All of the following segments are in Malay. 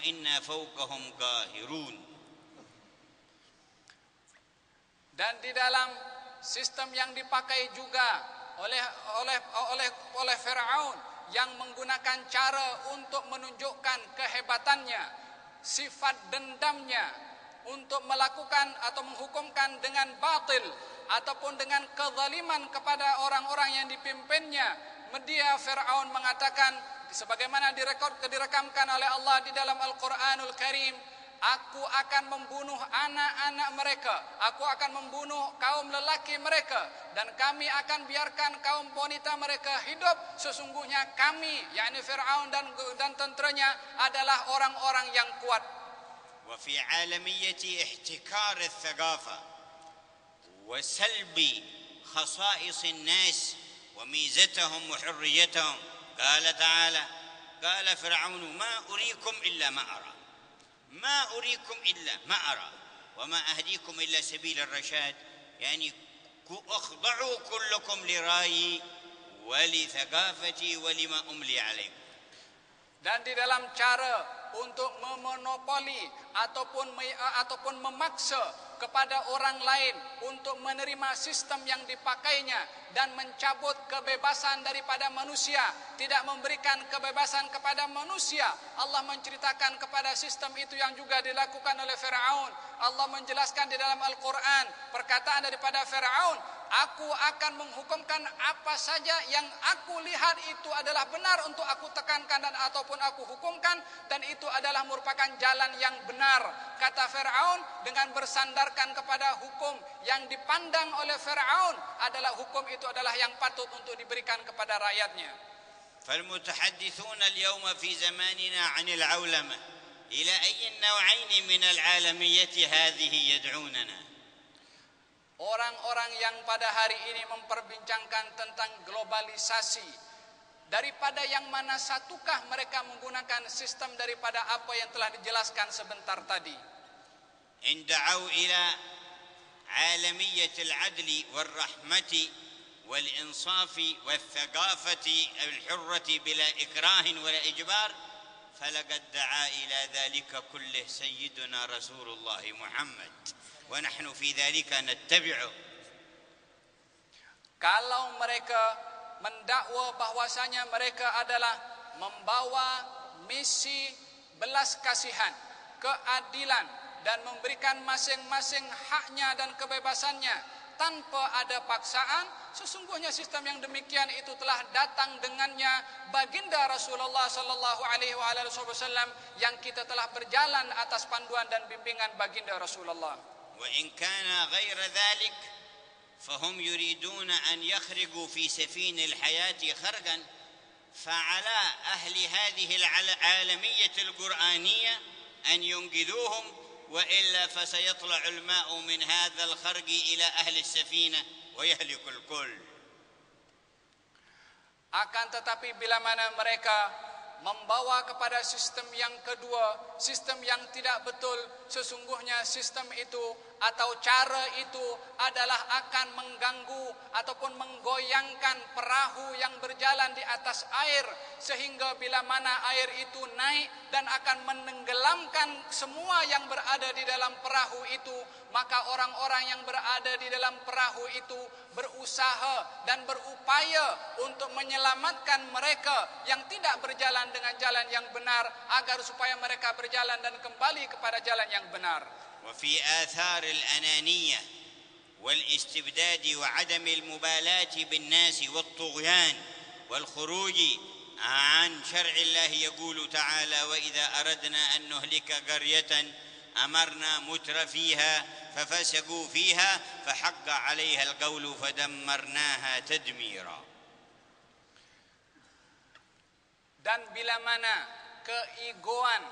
وإنا فوقهم قاهرون. Dan di dalam sistem yang dipakai juga oleh Firaun yang menggunakan cara untuk menunjukkan kehebatannya, sifat dendamnya untuk melakukan atau menghukumkan dengan batil ataupun dengan kezaliman kepada orang-orang yang dipimpinnya. Media Firaun mengatakan sebagaimana direkamkan oleh Allah di dalam Al-Qur'anul Karim, aku akan membunuh anak-anak mereka, aku akan membunuh kaum lelaki mereka, dan kami akan biarkan kaum wanita mereka hidup. Sesungguhnya kami, yakni Fir'aun dan tenteranya adalah orang-orang yang kuat. وفي عالمية احتكار الثقافة وسلب خصائص الناس وميزتهم وحريتهم، قال تعالى: قال فرعون ما أريكم إلا ما أرى، ما أريكم إلا ما أرى وما أهديكم إلا سبيل الرشاد. يعني اخضعوا كلكم لرأيي ولثقافتي ولما أملي عليكم. Dan di dalam cara untuk memonopoli ataupun memaksa kepada orang lain untuk menerima sistem yang dipakainya dan mencabut kebebasan daripada manusia, tidak memberikan kebebasan kepada manusia. Allah menceritakan kepada sistem itu yang juga dilakukan oleh Firaun. Allah menjelaskan di dalam Al-Quran perkataan daripada Firaun, aku akan menghukumkan apa saja yang aku lihat itu adalah benar untuk aku tekankan dan ataupun aku hukumkan, dan itu adalah merupakan jalan yang benar. Kata Firaun dengan bersandarkan kepada hukum yang dipandang oleh Firaun adalah hukum itu adalah yang patut untuk diberikan kepada rakyatnya. فالمتحدثون اليوم في زماننا عن العولمة إلى أي النوعين من العالمية هذه يدعوننا؟ Orang-orang yang pada hari ini memperbincangkan tentang globalisasi, daripada yang mana satukah mereka menggunakan sistem daripada apa yang telah dijelaskan sebentar tadi? إن دعوا إلى عالمية العدل والرحمة والإنصاف والثقافة الحرة بلا إكراه ولا إجبار، فلقد دعا إلى ذلك كله سيدنا رسول الله محمد، ونحن في ذلك نتبعه. Kalau mereka mendakwa bahwasanya mereka adalah membawa misi belas kasihan, keadilan, dan memberikan masing-masing haknya dan kebebasannya tanpa ada paksaan, sesungguhnya sistem yang demikian itu telah datang dengannya baginda Rasulullah sallallahu alaihi wasallam yang kita telah berjalan atas panduan dan bimbingan baginda Rasulullah. وإن كان غير ذلك فهم يريدون أن يخرجوا في سفين الحياة خرجا، فعلى أهل هذه العالمية القرآنية أن ينقذوهم، وإلا فسيطلع الماء من هذا الخرج إلى أهل السفينة ويهلك الكل. Akan tetapi bila mana mereka membawa kepada sistem yang kedua, sistem yang tidak betul, sesungguhnya sistem itu atau cara itu adalah akan mengganggu ataupun menggoyangkan perahu yang berjalan di atas air, sehingga bila mana air itu naik dan akan menenggelamkan semua yang berada di dalam perahu itu, maka orang-orang yang berada di dalam perahu itu berusaha dan berupaya untuk menyelamatkan mereka yang tidak berjalan dengan jalan yang benar, agar supaya mereka berjalan dan kembali kepada jalan yang benar. وفي آثار الأنانية والاستبداد وعدم المبالاة بالناس والطغيان والخروج عن شرع الله يقول تعالى: وإذا أردنا أن نهلك قرية أمرنا مترفيها ففسقوا فيها فحق عليها القول فدمرناها تدميرا. Dan bila mana keegoan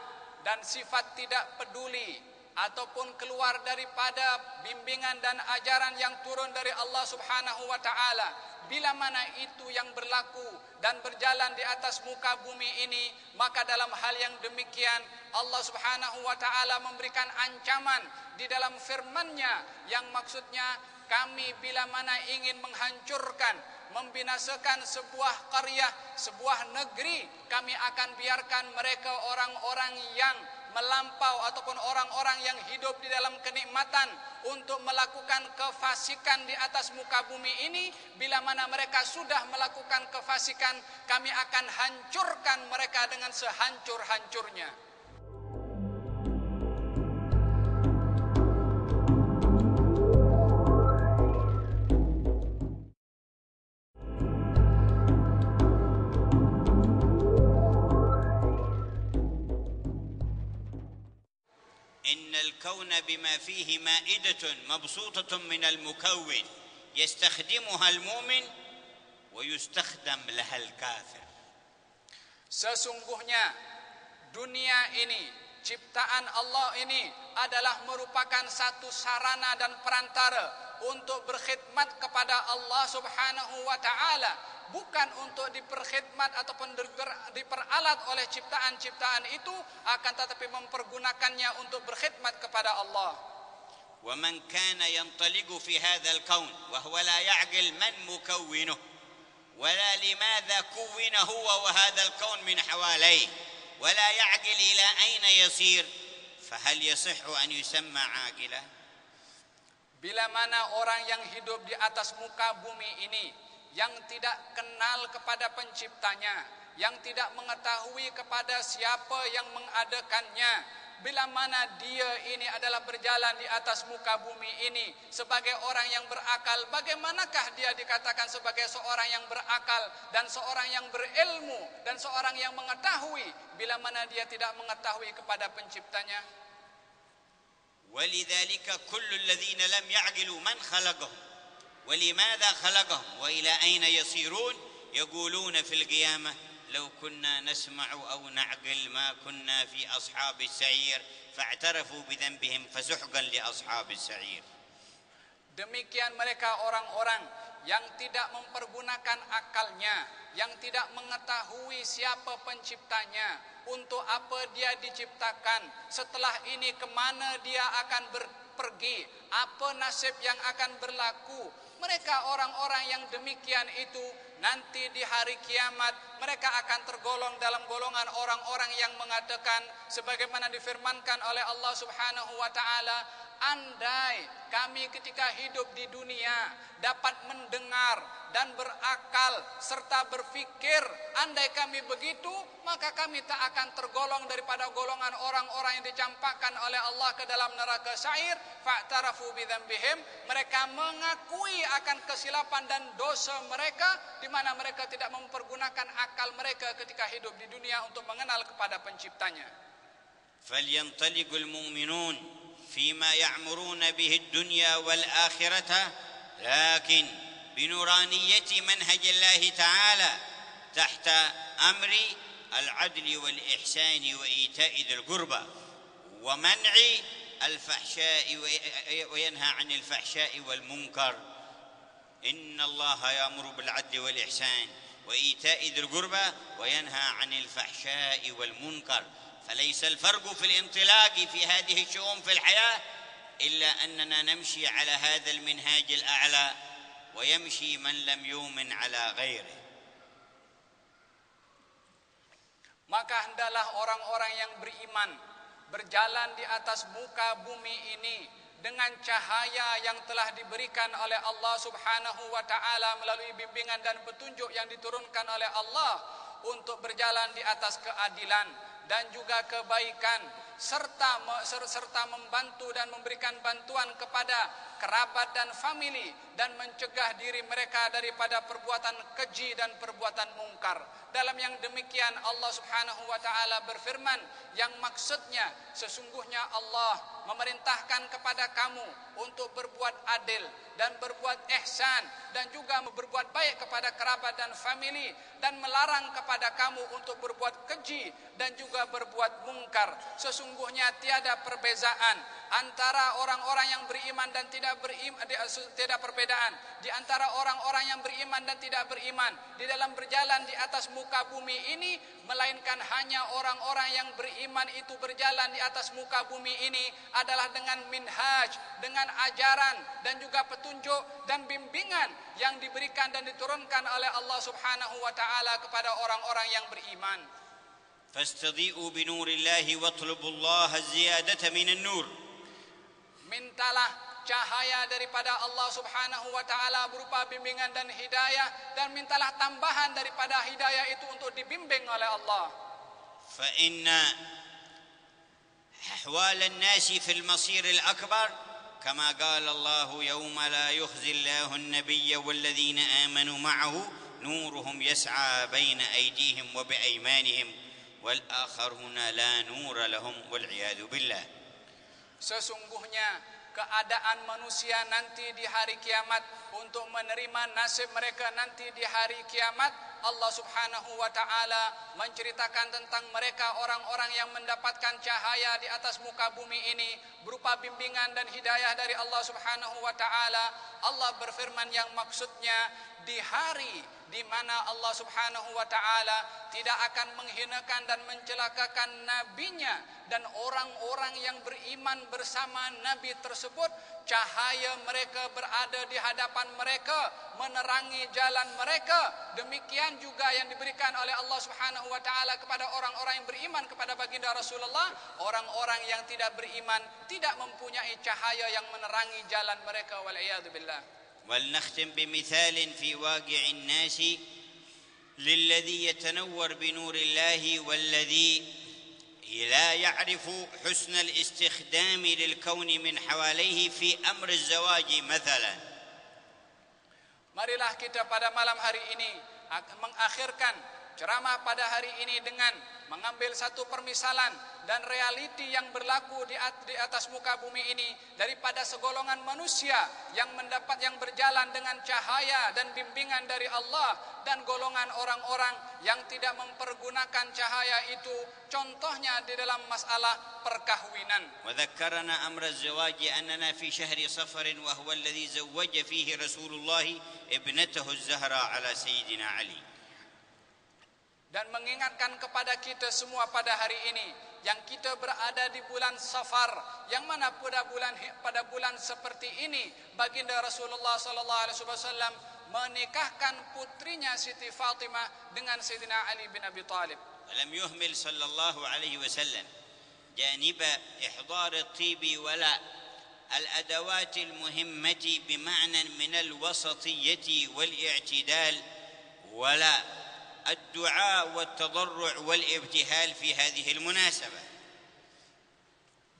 dan sifat tidak peduli ataupun keluar daripada bimbingan dan ajaran yang turun dari Allah Subhanahu wa taala, bila mana itu yang berlaku dan berjalan di atas muka bumi ini, maka dalam hal yang demikian Allah Subhanahu wa taala memberikan ancaman di dalam firman-Nya yang maksudnya, kami bila mana ingin menghancurkan, membinasakan sebuah qaryah, sebuah negeri, kami akan biarkan mereka orang-orang yang melampau ataupun orang-orang yang hidup di dalam kenikmatan untuk melakukan kefasikan di atas muka bumi ini. Bila mana mereka sudah melakukan kefasikan, kami akan hancurkan mereka dengan sehancur-hancurnya. إن الكون بما فيه مائدة مبسوطة من المكون يستخدمها المؤمن ويستخدم لها الكافر. Sesungguhnya dunia ini, ciptaan Allah ini adalah merupakan satu sarana dan perantara untuk berkhidmat kepada Allah Subhanahu wa taala, bukan untuk diperkhidmat ataupun diperalat oleh ciptaan-ciptaan itu, akan tetapi mempergunakannya untuk berkhidmat kepada Allah. ومن كان ينطلق في هذا الكون وهو لا يعقل من مكونه ولا لماذا كون هو وهذا الكون من حواليه ولا يعقل إلى أين يصير فهل يصح أن يسمى عاقلا؟ Bila mana orang yang hidup di atas muka bumi ini, yang tidak kenal kepada penciptanya, yang tidak mengetahui kepada siapa yang mengadakannya, bila mana dia ini adalah berjalan di atas muka bumi ini sebagai orang yang berakal, bagaimanakah dia dikatakan sebagai seorang yang berakal dan seorang yang berilmu dan seorang yang mengetahui bila mana dia tidak mengetahui kepada penciptanya? ولذلك كل الذين لم يعقلوا من خلقهم ولماذا خلقهم وإلى أين يصيرون يقولون في القيامة لو كنا نسمع أو نعقل ما كنا في أصحاب السعير فاعترفوا بذنبهم فسحقا لأصحاب السعير. Demikian mereka orang-orang yang tidak mempergunakan akalnya, yang tidak mengetahui siapa penciptanya, untuk apa dia diciptakan, setelah ini kemana dia akan pergi, apa nasib yang akan berlaku. Mereka orang-orang yang demikian itu nanti di hari kiamat mereka akan tergolong dalam golongan orang-orang yang mengatakan sebagaimana difirmankan oleh Allah Subhanahu wa taala, andai kami ketika hidup di dunia dapat mendengar dan berakal serta berfikir, andai kami begitu, maka kami tak akan tergolong daripada golongan orang-orang yang dicampakkan oleh Allah ke dalam neraka sa'ir. Fa'tarafu bidzambihim, mereka mengakui akan kesilapan dan dosa mereka, di mana mereka tidak mempergunakan akal mereka ketika hidup di dunia untuk mengenal kepada penciptanya. فلينطلق المؤمنون فيما يعمرون به الدنيا والآخرة لكن بنورانية منهج الله تعالى تحت أمر العدل والإحسان وإيتاء ذي القربى ومنع الفحشاء وينهى عن الفحشاء والمنكر. إن الله يأمر بالعدل والإحسان وإيتاء ذي القربى وينهى عن الفحشاء والمنكر. فليس الفرق في الانطلاق في هذه الشؤون في الحياة إلا أننا نمشي على هذا المنهاج الأعلى ويمشي من لم يؤمن على غيره. Maka hendaklah orang-orang yang beriman berjalan di atas muka bumi ini dengan cahaya yang telah diberikan oleh Allah Subhanahu wa taala melalui bimbingan dan petunjuk yang diturunkan oleh Allah untuk berjalan di atas keadilan dan juga kebaikan, serta membantu dan memberikan bantuan kepada kerabat dan famili dan mencegah diri mereka daripada perbuatan keji dan perbuatan mungkar. Dalam yang demikian Allah Subhanahu wa taala berfirman, yang maksudnya sesungguhnya Allah memerintahkan kepada kamu untuk berbuat adil dan berbuat ihsan dan juga berbuat baik kepada kerabat dan famili, dan melarang kepada kamu untuk berbuat keji dan juga berbuat mungkar. Sesungguhnya tiada perbezaan antara orang-orang yang beriman dan tidak beriman, tiada perbedaan di antara orang-orang yang beriman dan tidak beriman di dalam berjalan di atas muka bumi ini, melainkan hanya orang-orang yang beriman itu berjalan di atas muka bumi ini adalah dengan minhaj, dengan ajaran dan juga petunjuk dan bimbingan yang diberikan dan diturunkan oleh Allah Subhanahu wa taala kepada orang-orang yang beriman. فاستضيئوا بنور الله واطلبوا الله الزيادة من النور. Mintalah cahaya daripada Allah Subhanahu wa taala berupa bimbingan dan hidayah, dan mintalah tambahan daripada hidayah itu untuk dibimbing oleh Allah. فإن أحوال الناس في المصير الأكبر كما قال الله يوم لا يخزي الله النبي والذين آمنوا معه نورهم يسعى بين أيديهم وبأيمانهم والآخرون لا نور لهم والعياذ بالله. Sesungguhnya keadaan manusia nanti di hari kiamat, untuk menerima nasib mereka nanti di hari kiamat, Allah Subhanahu wa taala menceritakan tentang mereka orang-orang yang mendapatkan cahaya di atas muka bumi ini berupa bimbingan dan hidayah dari Allah Subhanahu wa taala. Allah berfirman yang maksudnya di hari di mana Allah Subhanahu wa taala tidak akan menghinakan dan mencelakakan nabinya dan orang-orang yang beriman bersama nabi tersebut, cahaya mereka berada di hadapan mereka, menerangi jalan mereka. Demikian juga yang diberikan oleh Allah Subhanahu wa taala kepada orang-orang yang beriman kepada baginda Rasulullah. Orang-orang yang tidak beriman tidak mempunyai cahaya yang menerangi jalan mereka, wal iyadu billah. ولنختم بمثال في واقع الناس للذي يتنور بنور الله والذي لا يعرف حسن الاستخدام للكون من حواليه في أمر الزواج مثلا. Marilah kita pada malam hari ini mengakhirkan ceramah pada hari ini dengan mengambil satu permisalan dan realiti yang berlaku di atas muka bumi ini daripada segolongan manusia yang berjalan dengan cahaya dan bimbingan dari Allah, dan golongan orang-orang yang tidak mempergunakan cahaya itu, contohnya di dalam masalah perkahwinan. وذكرنا أمر الزواج أننا في شهر صفر وهو الذي زوج فيه رسول الله ابنته الزهراء على سيدنا علي. Dan mengingatkan kepada kita semua pada hari ini yang kita berada di bulan Safar, yang mana pada bulan seperti ini baginda Rasulullah sallallahu alaihi wasallam menikahkan putrinya Siti Fatimah dengan Sayyidina Ali bin Abi Thalib. ولم يهمل صلى الله عليه وسلم جانب إحضار الطيب ولا الأدوات المهمة بمعنى من الوسطية والاعتدال ولا الدعاء والتضرع والابتهال في هذه المناسبة.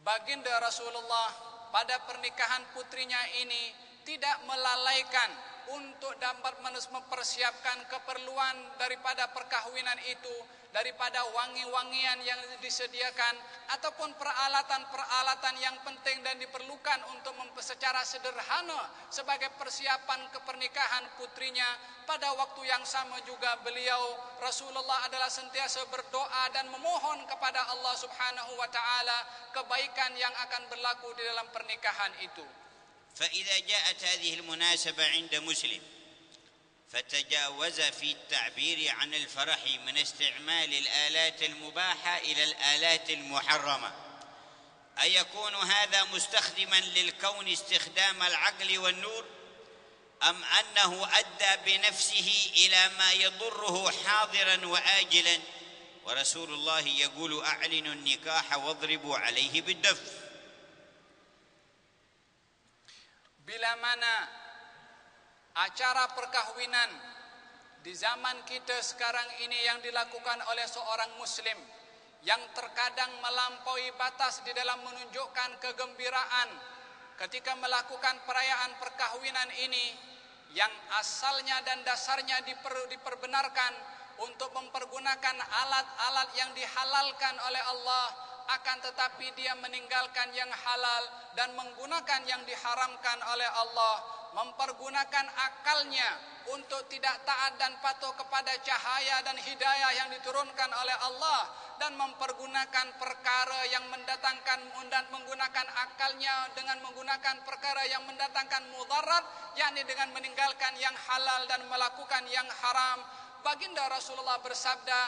Baginda Rasulullah pada pernikahan putrinya ini tidak melalaikan untuk dapat mempersiapkan keperluan daripada perkahwinan itu, daripada wangi-wangian yang disediakan ataupun peralatan-peralatan yang penting dan diperlukan untuk secara sederhana sebagai persiapan kepernikahan putrinya. Pada waktu yang sama juga beliau Rasulullah adalah sentiasa berdoa dan memohon kepada Allah Subhanahu wa taala kebaikan yang akan berlaku di dalam pernikahan itu. فإذا جاءت هذه المناسبة عند مسلم فتجاوز في التعبير عن الفرح من استعمال الآلات المباحة إلى الآلات المحرمة، أيكون هذا مستخدما للكون استخدام العقل والنور، أم أنه أدى بنفسه إلى ما يضره حاضرا وآجلا؟ ورسول الله يقول أعلنوا النكاح واضربوا عليه بالدف. Bila mana acara perkahwinan di zaman kita sekarang ini yang dilakukan oleh seorang muslim yang terkadang melampaui batas di dalam menunjukkan kegembiraan ketika melakukan perayaan perkahwinan ini, yang asalnya dan dasarnya diperbenarkan untuk mempergunakan alat-alat yang dihalalkan oleh Allah, akan tetapi dia meninggalkan yang halal dan menggunakan yang diharamkan oleh Allah, mempergunakan akalnya untuk tidak taat dan patuh kepada cahaya dan hidayah yang diturunkan oleh Allah, dan mempergunakan perkara yang mendatangkan dan menggunakan akalnya dengan menggunakan perkara yang mendatangkan mudarat, yakni dengan meninggalkan yang halal dan melakukan yang haram. Baginda Rasulullah bersabda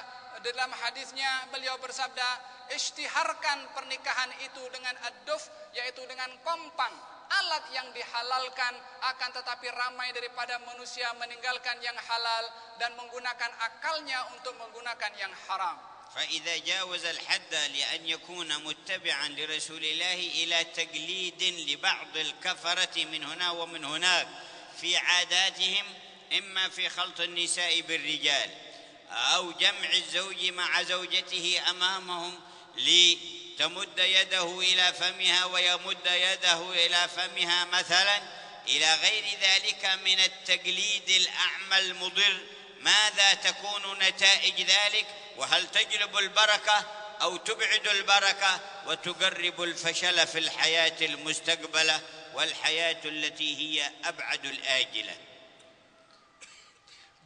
dalam hadisnya, beliau bersabda, isytiharkan pernikahan itu dengan ad-duf, yaitu dengan kompang, alat yang dihalalkan, akan tetapi ramai daripada manusia meninggalkan yang halal dan menggunakan akalnya untuk menggunakan yang haram. فإذا جاوز الحد لأن يكون متبعا لرسول الله إلى تقليد لبعض الكفرة من هنا ومن هناك في عاداتهم، إما في خلط النساء بالرجال أو جمع الزوج مع زوجته أمامهم لتمد يده إلى فمها ويمد يده إلى فمها مثلا، إلى غير ذلك من التقليد الأعمى المضر. ماذا تكون نتائج ذلك؟ وهل تجلب البركة أو تبعد البركة وتقرب الفشل في الحياة المستقبلة والحياة التي هي أبعد الآجلة؟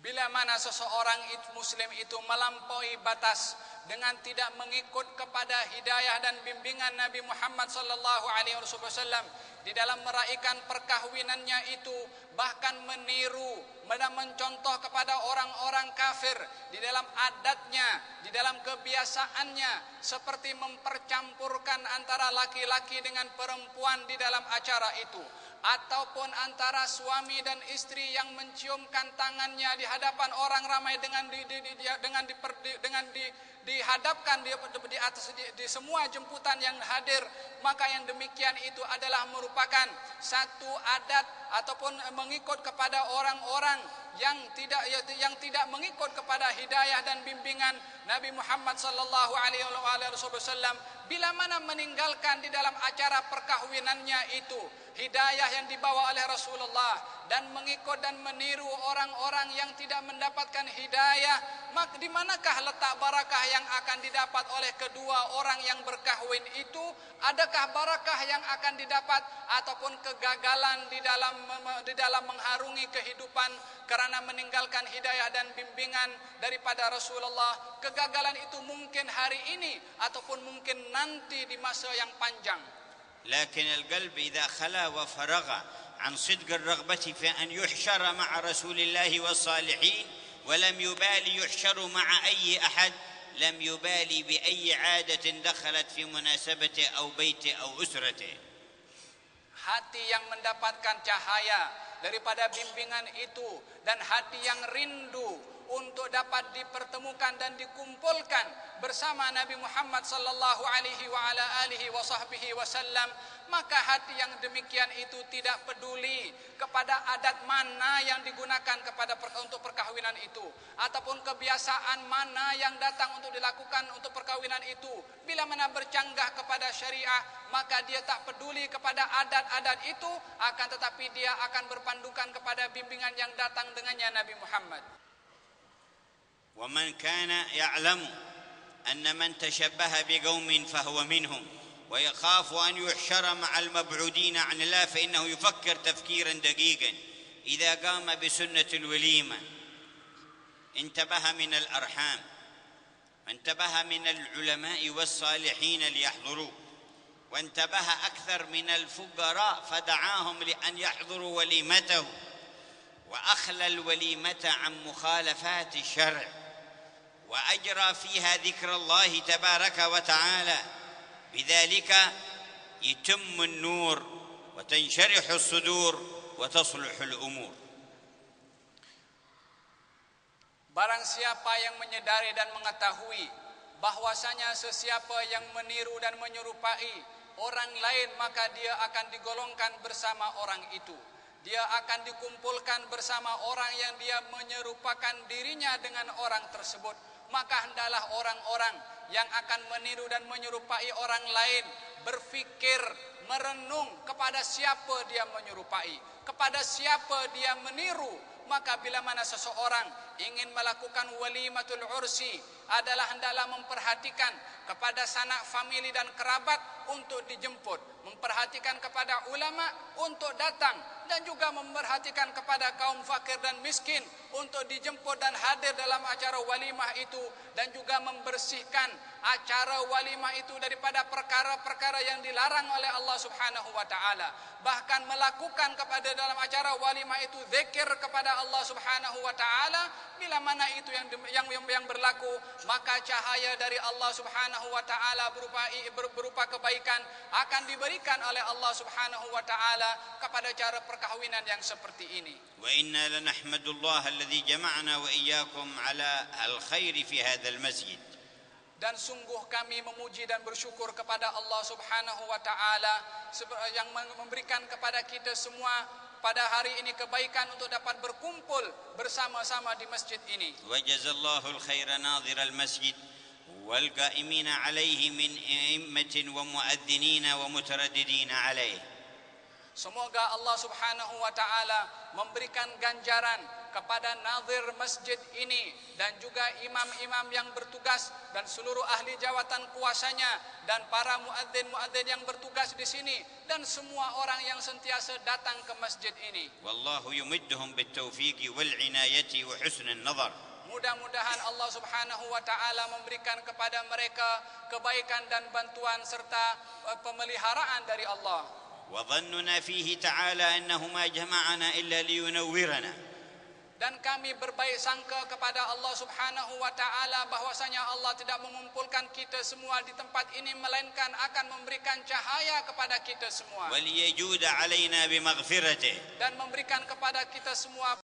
Bila mana seseorang muslim itu melampaui batas dengan tidak mengikut kepada hidayah dan bimbingan Nabi Muhammad sallallahu alaihi wasallam di dalam meraihkan perkahwinannya itu, bahkan meniru dan mencontoh kepada orang-orang kafir di dalam adatnya, di dalam kebiasaannya, seperti mempercampurkan antara laki-laki dengan perempuan di dalam acara itu, ataupun antara suami dan istri yang menciumkan tangannya di hadapan orang ramai dihadapkan di atas di semua jemputan yang hadir, maka yang demikian itu adalah merupakan satu adat ataupun mengikut kepada orang-orang yang tidak mengikut kepada hidayah dan bimbingan Nabi Muhammad sallallahu alaihi wasallam. Bila mana meninggalkan di dalam acara perkahwinannya itu hidayah yang dibawa oleh Rasulullah dan mengikut dan meniru orang-orang yang tidak mendapatkan hidayah, maka di manakah letak barakah yang akan didapat oleh kedua orang yang berkahwin itu? Adakah barakah yang akan didapat ataupun kegagalan di dalam mengharungi kehidupan karena meninggalkan hidayah dan bimbingan daripada Rasulullah? Kegagalan itu mungkin hari ini ataupun mungkin nanti di masa yang panjang. لكن القلب إذا خلا وفرغ عن صدق الرغبة في أن يحشر مع رسول الله والصالحين ولم يبالي يحشر مع أي أحد، لم يبالي بأي عادة دخلت في مناسبته أو بيته أو أسرته. Hati yang mendapatkan cahaya daripada bimbingan itu dan hati yang rindu untuk dapat dipertemukan dan dikumpulkan bersama Nabi Muhammad sallallahu alaihi wa ala alihi wa sahbihi wasallam, maka hati yang demikian itu tidak peduli kepada adat mana yang digunakan untuk perkahwinan itu ataupun kebiasaan mana yang datang untuk dilakukan untuk perkahwinan itu. Bila mana bercanggah kepada syariah, maka dia tak peduli kepada adat-adat itu, akan tetapi dia akan berpandukan kepada bimbingan yang datang dengannya Nabi Muhammad. ومن كان يعلم أن من تشبه بقوم فهو منهم ويخاف أن يحشر مع المبعودين عن الله فإنه يفكر تفكيرا دقيقا. إذا قام بسنة الوليمة انتبه من الأرحام، وانتبه من العلماء والصالحين ليحضروا، وانتبه أكثر من الفقراء فدعاهم لأن يحضروا وليمته، وأخلى الوليمة عن مخالفات الشرع، وأجرى فيها ذكر الله تبارك وتعالى. بذلك يتم النور وتنشرح الصدور وتصلح الأمور. Barang siapa yang menyadari dan mengetahui bahwasanya sesiapa yang meniru dan menyerupai orang lain, maka dia akan digolongkan bersama orang itu. Dia akan dikumpulkan bersama orang yang dia menyerupakan dirinya dengan orang tersebut. Maka hendaklah orang-orang yang akan meniru dan menyerupai orang lain berfikir, merenung kepada siapa dia menyerupai, kepada siapa dia meniru. Maka bila mana seseorang ingin melakukan walimatul ursi, adalah hendaklah memperhatikan kepada sanak famili dan kerabat untuk dijemput, memperhatikan kepada ulama untuk datang, dan juga memperhatikan kepada kaum fakir dan miskin untuk dijemput dan hadir dalam acara walimah itu, dan juga membersihkan acara walimah itu daripada perkara-perkara yang dilarang oleh Allah Subhanahu wa taala. Bahkan melakukan kepada dalam acara walimah itu zikir kepada Allah Subhanahu wa taala. Bila mana itu yang berlaku, maka cahaya dari Allah Subhanahu wa taala berupa kebaikan akan diberikan oleh Allah Subhanahu wa taala kepada cara perkahwinan yang seperti ini. Wa inna lanahmadullah alladhi jama'na wa iyyakum ala al-khair fi hadzal masjid. Dan sungguh kami memuji dan bersyukur kepada Allah Subhanahu wa taala yang memberikan kepada kita semua pada hari ini kebaikan untuk dapat berkumpul bersama-sama di masjid ini. Wajazallahu al-khaira nadhir al-masjid والقائمين عليه من أئمة ومؤذنين ومترددين عليه. Semoga Allah Subhanahu wa taala memberikan ganjaran kepada nazir masjid ini dan juga imam-imam yang bertugas dan seluruh ahli jawatan kuasanya dan para muadzin-muadzin yang bertugas di sini dan semua orang yang sentiasa datang ke masjid ini. Wallahu yumidduhum bit-tawfiq wal-inayati wa husn an-nazar. Mudah-mudahan Allah Subhanahu wa taala memberikan kepada mereka kebaikan dan bantuan serta pemeliharaan dari Allah. وظننا فيه تعالى أنه ما جمعنا إلا لينورنا. Dan kami berbaik sangka kepada Allah Subhanahu wa taala bahwasanya Allah tidak mengumpulkan kita semua di tempat ini melainkan akan memberikan cahaya kepada kita semua. وليجود علينا بمغفرته. Dan memberikan kepada kita semua